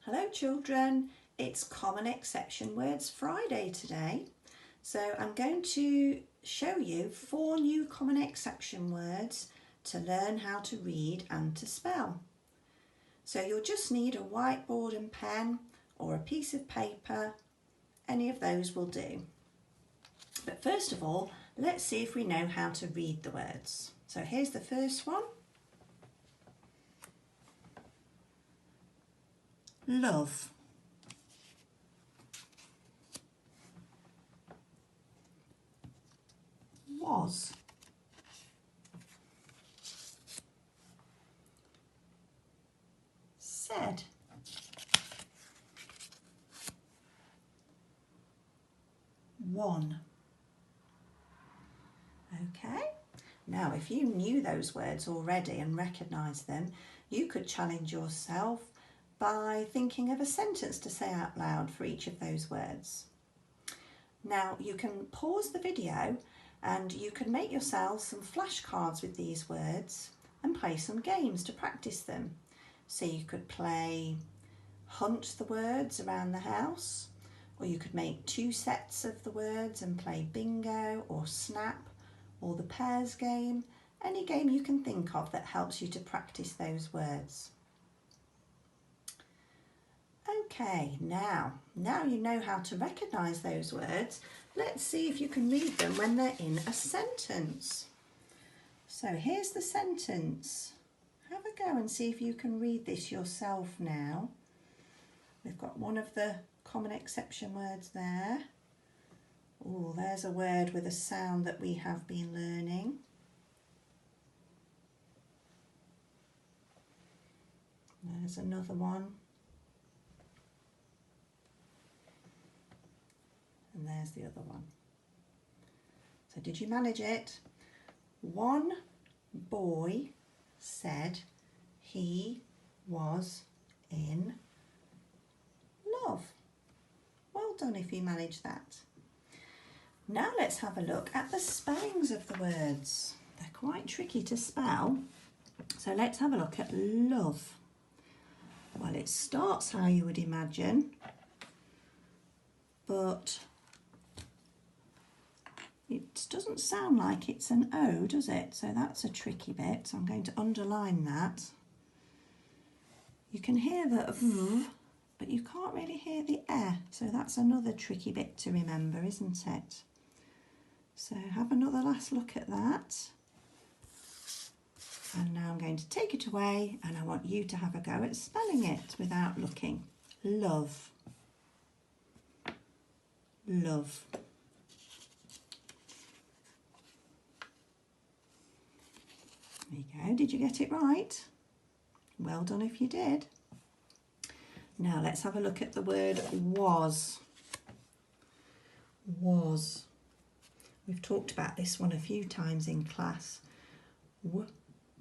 Hello children, it's Common Exception Words Friday today. So I'm going to show you 4 new common exception words to learn how to read and to spell. So you'll just need a whiteboard and pen or a piece of paper, any of those will do. But first of all, let's see if we know how to read the words. So here's the first one. Love. Was. Said. Won. Okay, now if you knew those words already and recognised them, you could challenge yourself by thinking of a sentence to say out loud for each of those words. Now you can pause the video and you can make yourself some flashcards with these words and play some games to practice them. So you could play hunt the words around the house, or you could make 2 sets of the words and play bingo or snap or the pairs game, any game you can think of that helps you to practice those words. Okay, now you know how to recognise those words. Let's see if you can read them when they're in a sentence. So here's the sentence. Have a go and see if you can read this yourself now. We've got one of the common exception words there. Oh, there's a word with a sound that we have been learning. There's another one. And there's the other one. So did you manage it? One boy said he was in love. Well done if you managed that. Now let's have a look at the spellings of the words. They're quite tricky to spell. So let's have a look at love. Well, it starts how you would imagine, but it doesn't sound like it's an O, does it? So that's a tricky bit. So I'm going to underline that. You can hear the V, but you can't really hear the E. So that's another tricky bit to remember, isn't it? So have another last look at that. And now I'm going to take it away and I want you to have a go at spelling it without looking. Love. Love. There you go. Did you get it right? Well done if you did. Now let's have a look at the word was. Was. We've talked about this one a few times in class.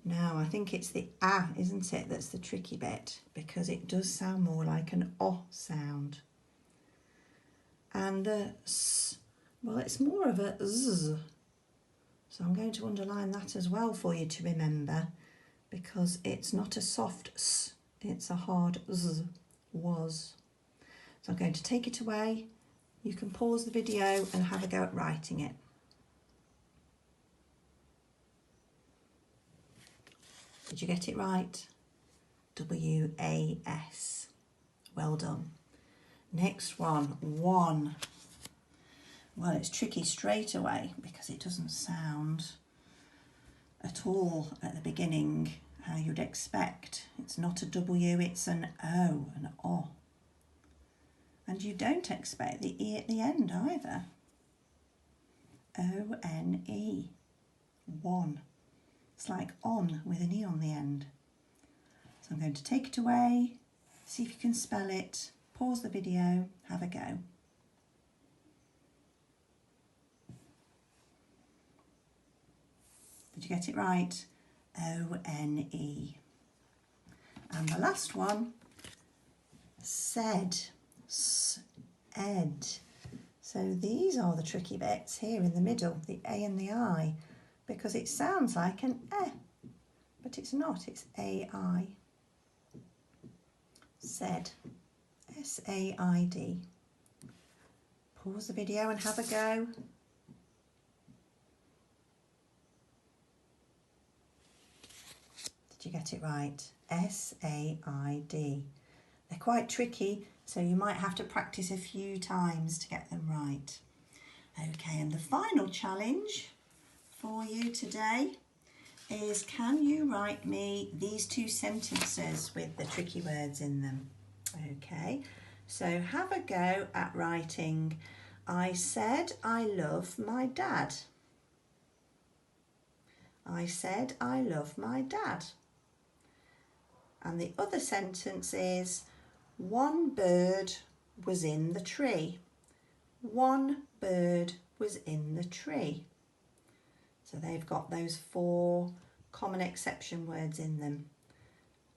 Now I think it's the A, isn't it, that's the tricky bit, because it does sound more like an O sound. And the S, well, it's more of a Z. So I'm going to underline that as well for you to remember, because it's not a soft S, it's a hard Z. Was. So I'm going to take it away. You can pause the video and have a go at writing it. Did you get it right? W-A-S. Well done. Next one, one. Well, it's tricky straight away because it doesn't sound at all at the beginning how you'd expect. It's not a W, it's an O, an O. And you don't expect the E at the end either. O-N-E. One. It's like on with an E on the end. So I'm going to take it away, see if you can spell it, pause the video, have a go. Did you get it right? O-N-E. And the last one, said. S-ed. So these are the tricky bits here in the middle, the A and the I, because it sounds like an E, but it's not, it's A-I. Said. S-A-I-D. Pause the video and have a go. Did you get it right? S-A-I-D. They're quite tricky, so you might have to practice a few times to get them right. Okay, and the final challenge for you today is, can you write me these two sentences with the tricky words in them? Okay, so have a go at writing, I said I love my dad. I said I love my dad. And the other sentence is, one bird was in the tree. One bird was in the tree. So they've got those 4 common exception words in them.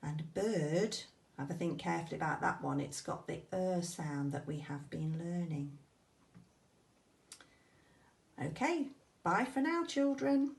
And bird, have a think carefully about that one. It's got the sound that we have been learning. Okay, bye for now, children.